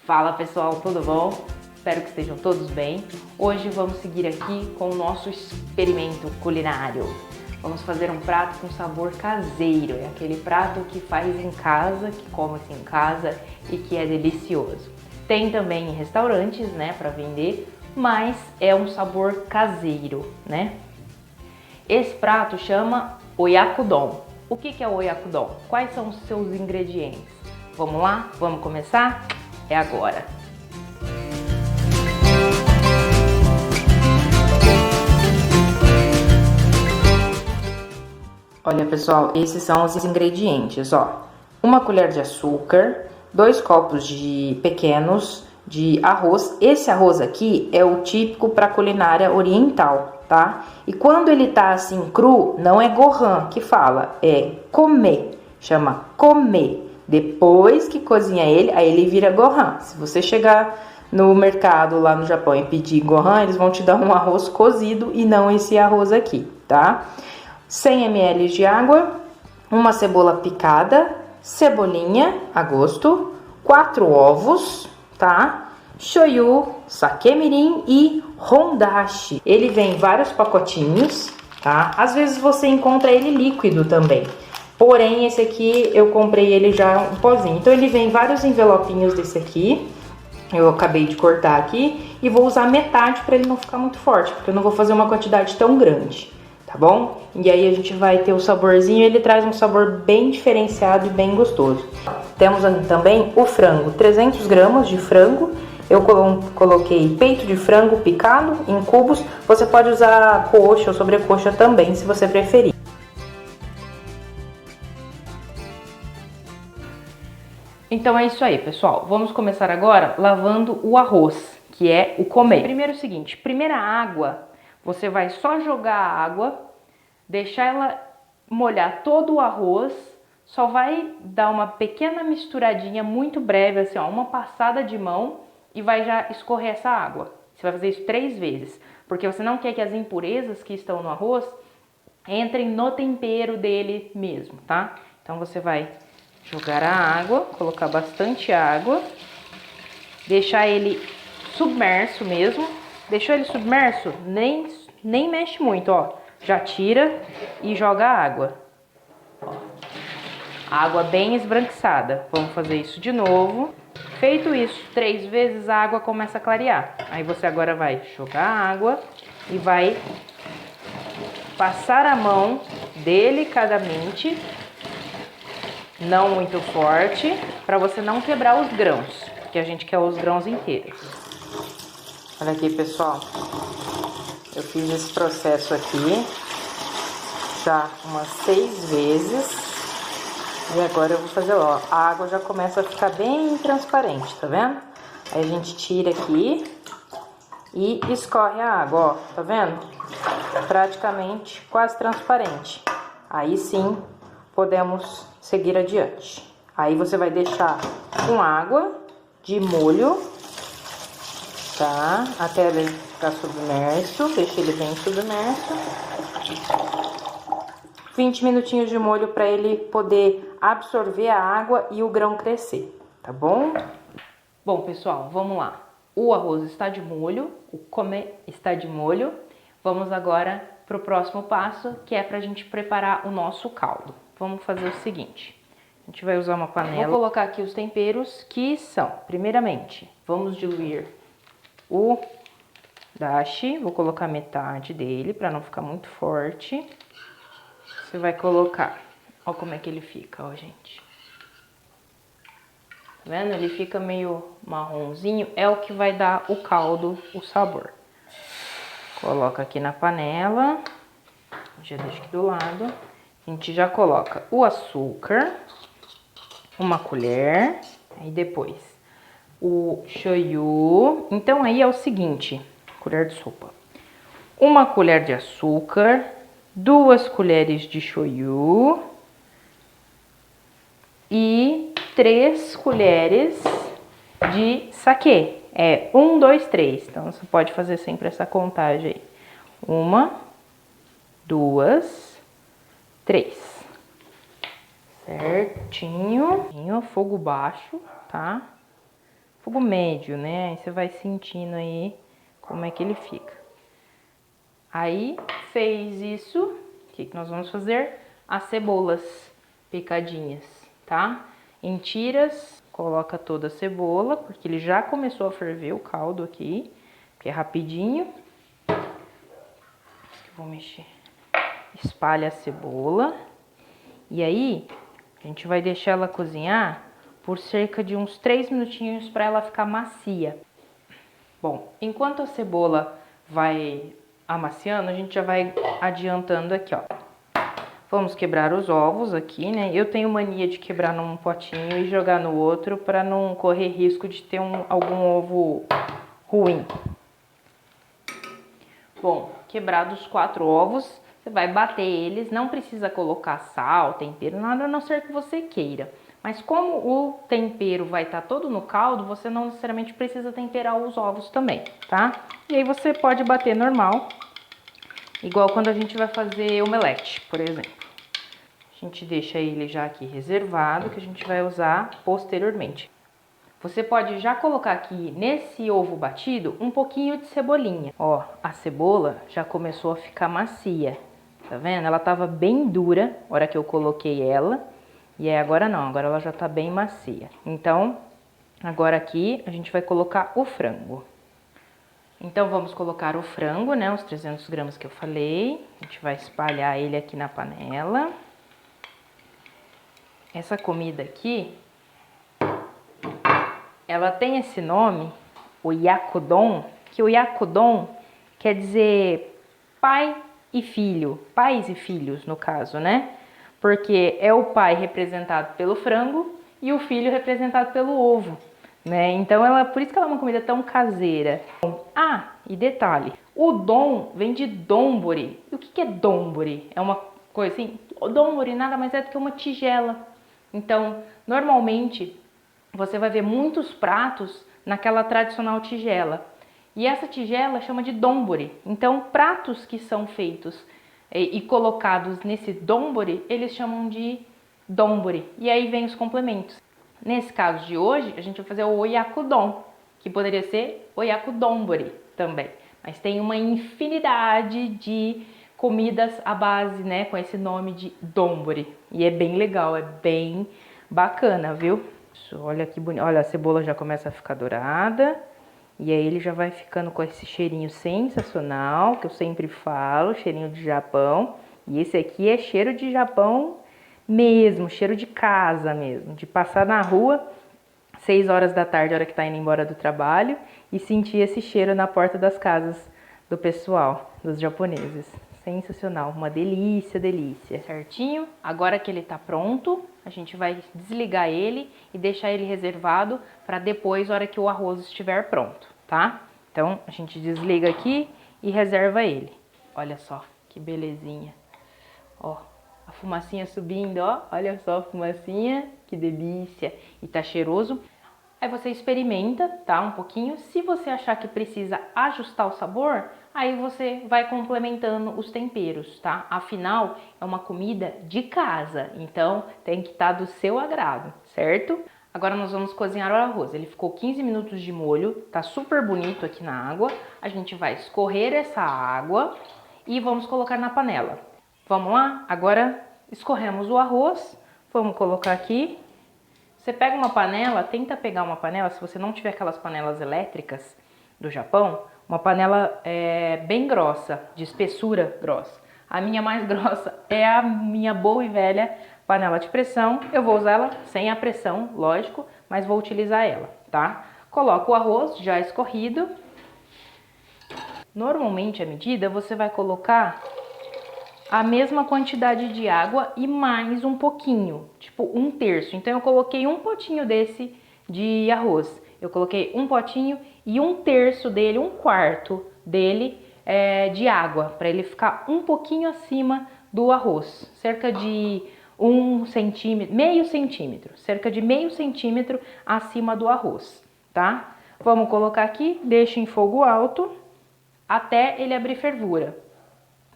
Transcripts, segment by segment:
Fala pessoal, tudo bom? Espero que estejam todos bem. Hoje vamos seguir aqui com o nosso experimento culinário. Vamos fazer um prato com sabor caseiro, é aquele prato que faz em casa, que come-se em casa e que é delicioso. Tem também em restaurantes, né, para vender, mas é um sabor caseiro, né? Esse prato chama Oyakodon. O que é o Oyakodon? Quais são os seus ingredientes? Vamos lá? Vamos começar? É agora! Olha pessoal, esses são os ingredientes, ó. 1 colher de açúcar, 2 copos pequenos de arroz. Esse arroz aqui é o típico para culinária oriental, tá? E quando ele tá assim cru, não é gohan que fala, é comer, chama comer. Depois que cozinha ele, aí ele vira gohan. Se você chegar no mercado lá no Japão e pedir gohan, eles vão te dar um arroz cozido e não esse arroz aqui, tá? 100 ml de água, uma cebola picada, cebolinha a gosto, 4 ovos, tá? Shoyu, sake mirin e hondashi. Ele vem em vários pacotinhos, tá? Às vezes você encontra ele líquido também. Porém, esse aqui eu comprei ele já um pozinho. Então ele vem em vários envelopinhos desse aqui. Eu acabei de cortar aqui e vou usar metade para ele não ficar muito forte, porque eu não vou fazer uma quantidade tão grande, tá bom? E aí a gente vai ter o saborzinho, ele traz um sabor bem diferenciado e bem gostoso. Temos também o frango, 300 gramas de frango. Eu coloquei peito de frango picado em cubos. Você pode usar coxa ou sobrecoxa também, se você preferir. Então é isso aí, pessoal. Vamos começar agora lavando o arroz, que é o comer. Primeiro é o seguinte, primeira água, você vai só jogar a água, deixar ela molhar todo o arroz, só vai dar uma pequena misturadinha muito breve, assim, ó, uma passada de mão e vai já escorrer essa água. Você vai fazer isso 3 vezes, porque você não quer que as impurezas que estão no arroz entrem no tempero dele mesmo, tá? Então você vai jogar a água, colocar bastante água, deixar ele submerso mesmo. Deixou ele submerso, nem mexe muito, ó. Já tira e joga a água. Ó. Água bem esbranquiçada. Vamos fazer isso de novo. Feito isso 3 vezes, a água começa a clarear. Aí você agora vai jogar a água e vai passar a mão delicadamente, não muito forte, para você não quebrar os grãos, porque a gente quer os grãos inteiros. Olha aqui, pessoal, eu fiz esse processo aqui já umas 6 vezes e agora eu vou fazer, ó, a água já começa a ficar bem transparente, tá vendo? Aí a gente tira aqui e escorre a água, ó, tá vendo? Praticamente quase transparente. Aí sim podemos seguir adiante. Aí você vai deixar com água de molho, tá? Até ele ficar submerso, deixa ele bem submerso. 20 minutinhos de molho para ele poder absorver a água e o grão crescer, tá bom? Bom, pessoal, vamos lá. O arroz está de molho, o comer está de molho. Vamos agora para o próximo passo, que é para a gente preparar o nosso caldo. Vamos fazer o seguinte, a gente vai usar uma panela. Vou colocar aqui os temperos que são, primeiramente, vamos diluir o dashi, vou colocar metade dele para não ficar muito forte. Você vai colocar, ó como é que ele fica, ó gente. Tá vendo? Ele fica meio marronzinho, é o que vai dar o caldo, o sabor. Coloca aqui na panela, já deixo aqui do lado. A gente já coloca o açúcar, 1 colher, aí depois o shoyu. Então aí é o seguinte, colher de sopa. 1 colher de açúcar, 2 colheres de shoyu e 3 colheres de sake. É 1, 2, 3. Então você pode fazer sempre essa contagem aí. 1, 2, 3. Certinho. Fogo baixo, tá? fogo médio, né? Aí você vai sentindo aí como é que ele fica. Aí, fez isso, o que nós vamos fazer? As cebolas picadinhas, tá? Em tiras, coloca toda a cebola, porque ele já começou a ferver o caldo aqui, que é rapidinho. Vou mexer. Espalha a cebola. E aí, a gente vai deixar ela cozinhar por cerca de uns 3 minutinhos para ela ficar macia. Bom, enquanto a cebola vai amaciando, a gente já vai adiantando aqui, ó. Vamos quebrar os ovos aqui, né? Eu tenho mania de quebrar num potinho e jogar no outro para não correr risco de ter algum ovo ruim. Bom, quebrados os 4 ovos, você vai bater eles, não precisa colocar sal, tempero, nada a não ser que você queira. Mas como o tempero vai estar todo no caldo, você não necessariamente precisa temperar os ovos também, tá? E aí você pode bater normal, igual quando a gente vai fazer omelete, por exemplo. A gente deixa ele já aqui reservado, que a gente vai usar posteriormente. Você pode já colocar aqui nesse ovo batido um pouquinho de cebolinha. Ó, a cebola já começou a ficar macia, tá vendo? Ela tava bem dura na hora que eu coloquei ela, e aí agora não, agora ela já tá bem macia. Então, agora aqui a gente vai colocar o frango. Então vamos colocar o frango, né, os 300 gramas que eu falei. A gente vai espalhar ele aqui na panela. Essa comida aqui, ela tem esse nome, o Yakudon, que o Yakudon quer dizer pai e filho, pais e filhos no caso, né? Porque é o pai representado pelo frango e o filho representado pelo ovo, né? Então por isso que ela é uma comida tão caseira. Ah, e detalhe, o don vem de donburi. E o que é donburi? É uma coisa assim, donburi nada mais é do que uma tigela. Então, normalmente você vai ver muitos pratos naquela tradicional tigela. E essa tigela chama de donburi. Então, pratos que são feitos e colocados nesse donburi, eles chamam de donburi. E aí vem os complementos. Nesse caso de hoje, a gente vai fazer o oyakudon, que poderia ser oyakudonburi também. Mas tem uma infinidade de comidas à base, né, com esse nome de donburi. E é bem legal, é bem bacana, viu? Olha que bonito. Olha, a cebola já começa a ficar dourada. E aí ele já vai ficando com esse cheirinho sensacional, que eu sempre falo, cheirinho de Japão. E esse aqui é cheiro de Japão mesmo, cheiro de casa mesmo. De passar na rua, 6 horas da tarde, a hora que tá indo embora do trabalho, e sentir esse cheiro na porta das casas do pessoal, dos japoneses. Sensacional, uma delícia, delícia. Certinho? Agora que ele tá pronto, a gente vai desligar ele e deixar ele reservado para depois, na hora que o arroz estiver pronto, tá? Então, a gente desliga aqui e reserva ele. Olha só, que belezinha. Ó, a fumacinha subindo, ó. Olha só a fumacinha, que delícia. E tá cheiroso. Aí você experimenta, tá? Um pouquinho. Se você achar que precisa ajustar o sabor, aí você vai complementando os temperos, tá? Afinal, é uma comida de casa, então tem que estar do seu agrado, certo? Agora nós vamos cozinhar o arroz. Ele ficou 15 minutos de molho, tá super bonito aqui na água. A gente vai escorrer essa água e vamos colocar na panela. Vamos lá? Agora escorremos o arroz, vamos colocar aqui. Você pega uma panela, tenta pegar uma panela, se você não tiver aquelas panelas elétricas do Japão, uma panela bem grossa, de espessura grossa. A minha mais grossa é a minha boa e velha panela de pressão. Eu vou usar ela sem a pressão, lógico, mas vou utilizar ela, tá? Coloco o arroz já escorrido. Normalmente a medida você vai colocar a mesma quantidade de água e mais um pouquinho, tipo 1/3. Então eu coloquei um potinho desse de arroz. Eu coloquei um potinho e 1/3 dele, 1/4 dele de água, para ele ficar um pouquinho acima do arroz, cerca de 1 centímetro, meio centímetro, cerca de meio centímetro acima do arroz, tá? Vamos colocar aqui, deixa em fogo alto até ele abrir fervura.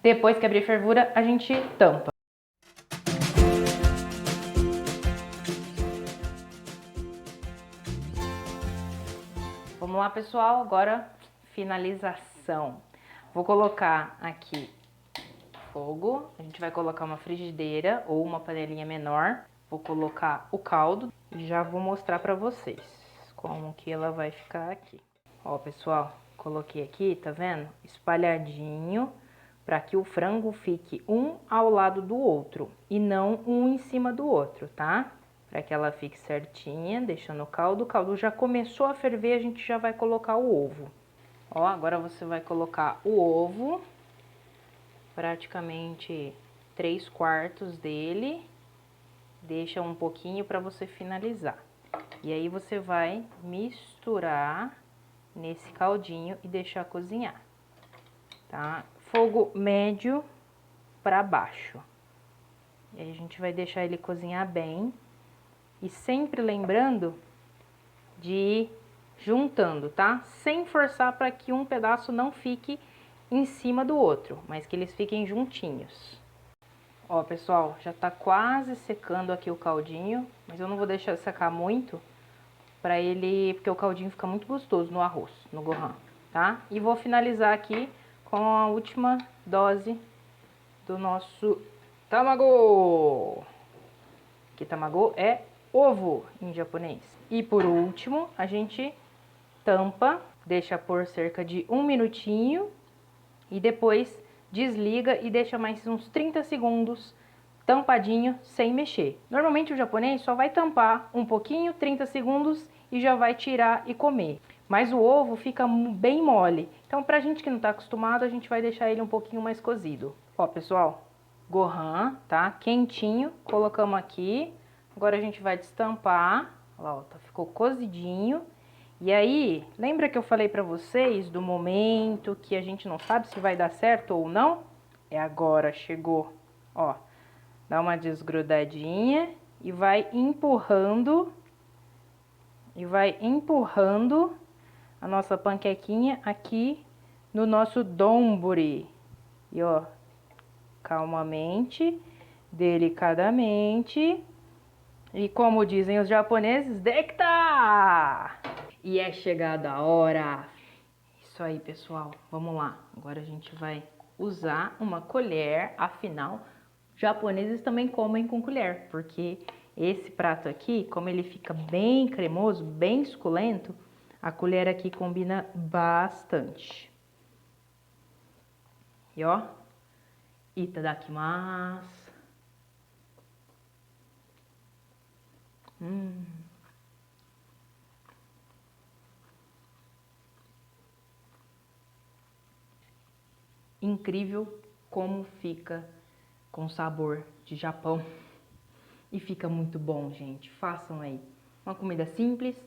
Depois que abrir fervura, a gente tampa. Vamos lá, pessoal, agora finalização. Vou colocar aqui fogo, a gente vai colocar uma frigideira ou uma panelinha menor. Vou colocar o caldo e já vou mostrar pra vocês como que ela vai ficar aqui. Ó, pessoal, coloquei aqui, tá vendo? Espalhadinho, para que o frango fique um ao lado do outro e não um em cima do outro, tá? Para que ela fique certinha, deixando o caldo já começou a ferver, a gente já vai colocar o ovo. Ó, agora você vai colocar o ovo, praticamente 3/4 dele, deixa um pouquinho para você finalizar. E aí você vai misturar nesse caldinho e deixar cozinhar, tá? Fogo médio para baixo. E aí a gente vai deixar ele cozinhar bem. E sempre lembrando de ir juntando, tá? Sem forçar para que um pedaço não fique em cima do outro, mas que eles fiquem juntinhos. Ó, pessoal, já tá quase secando aqui o caldinho, mas eu não vou deixar secar muito para ele, porque o caldinho fica muito gostoso no arroz, no gohan, tá? E vou finalizar aqui com a última dose do nosso tamago. Que tamago é ovo em japonês. E por último, a gente tampa, deixa por cerca de 1 minutinho e depois desliga e deixa mais uns 30 segundos tampadinho sem mexer. Normalmente o japonês só vai tampar um pouquinho, 30 segundos e já vai tirar e comer. Mas o ovo fica bem mole. Então pra gente que não tá acostumado, a gente vai deixar ele um pouquinho mais cozido. Ó, pessoal, gohan, tá? Quentinho, colocamos aqui. Agora a gente vai destampar. Olha lá, ó, tá, ficou cozidinho. E aí, lembra que eu falei pra vocês do momento que a gente não sabe se vai dar certo ou não? É agora, chegou. Ó, dá uma desgrudadinha e vai empurrando. E vai empurrando a nossa panquequinha aqui no nosso donburi. E ó, calmamente, delicadamente. E como dizem os japoneses, dekita! E é chegada a hora. Isso aí, pessoal. Vamos lá. Agora a gente vai usar uma colher. Afinal, japoneses também comem com colher. Porque esse prato aqui, como ele fica bem cremoso, bem suculento, a colher aqui combina bastante. E ó, itadakimasu. Incrível como fica com sabor de Japão. E fica muito bom, gente. Façam aí. Uma comida simples.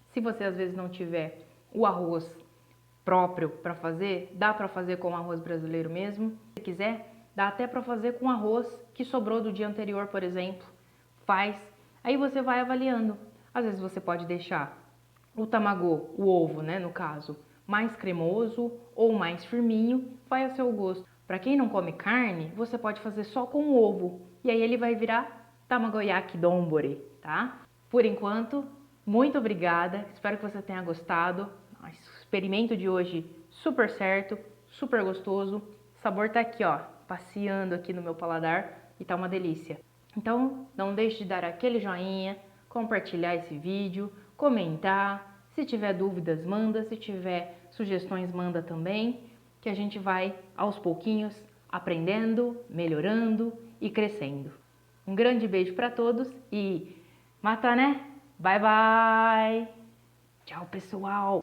Se você às vezes não tiver o arroz próprio para fazer, dá para fazer com arroz brasileiro mesmo. Se quiser, dá até para fazer com arroz que sobrou do dia anterior, por exemplo. Faz. Aí você vai avaliando. Às vezes você pode deixar o tamago, o ovo, né, no caso, mais cremoso ou mais firminho, vai a seu gosto. Para quem não come carne, você pode fazer só com o ovo. E aí ele vai virar tamagoyaki donburi, tá? Por enquanto, muito obrigada. Espero que você tenha gostado. O experimento de hoje super certo, super gostoso. O sabor tá aqui, ó, passeando aqui no meu paladar e tá uma delícia. Então, não deixe de dar aquele joinha, compartilhar esse vídeo, comentar. Se tiver dúvidas, manda. Se tiver sugestões, manda também. Que a gente vai, aos pouquinhos, aprendendo, melhorando e crescendo. Um grande beijo para todos e mata, né? Bye, bye! Tchau, pessoal!